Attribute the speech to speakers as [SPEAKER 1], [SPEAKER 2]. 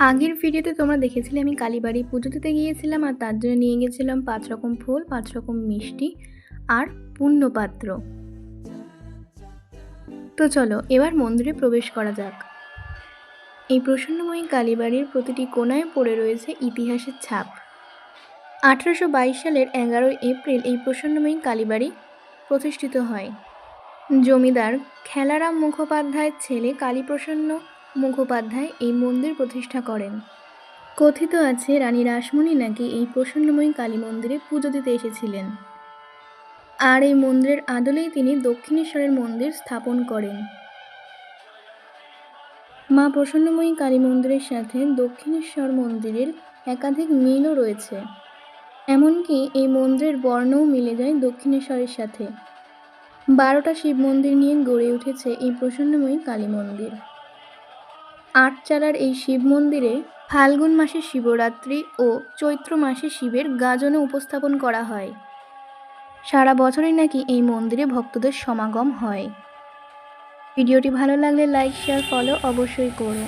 [SPEAKER 1] আগের ভিডিওতে তোমরা দেখেছিলে আমি কালীবাড়ি পুজো দিতে গিয়েছিলাম আর তার জন্য নিয়ে গেছিলাম 5 রকম ফুল, 5 রকম মিষ্টি আর পুণ্যপাত্র। তো চলো এবার মন্দিরে প্রবেশ করা যাক। এই প্রসন্নময়ী কালীবাড়ির প্রতিটি কোণায় পড়ে রয়েছে ইতিহাসের ছাপ। 1822 সালের 11 এপ্রিল এই প্রসন্নময়ী কালীবাড়ি প্রতিষ্ঠিত হয়। জমিদার খেলারাম মুখোপাধ্যায়ের ছেলে কালীপ্রসন্ন মুখোপাধ্যায় এই মন্দির প্রতিষ্ঠা করেন। কথিত আছে রানী রাসমণি নাকি এই প্রসন্নময়ী কালী মন্দিরে পুজো দিতে এসেছিলেন, আর এই মন্দিরের আদলেই তিনি দক্ষিণেশ্বরের মন্দির স্থাপন করেন। মা প্রসন্নময়ী কালী মন্দিরের সাথে দক্ষিণেশ্বর মন্দিরের একাধিক মিলও রয়েছে, এমনকি এই মন্দিরের বর্ণও মিলে যায় দক্ষিণেশ্বরের সাথে। 12টা শিব মন্দির নিয়ে গড়ে উঠেছে এই প্রসন্নময়ী কালী মন্দির। 8 চালার এই শিব মন্দিরে ফাল্গুন মাসে শিবরাত্রি ও চৈত্র মাসে শিবের গাজনে উপস্থাপন করা হয়। সারা বছরই নাকি এই মন্দিরে ভক্তদের সমাগম হয়। ভিডিওটি ভালো লাগলে লাইক, শেয়ার, ফলো অবশ্যই করো।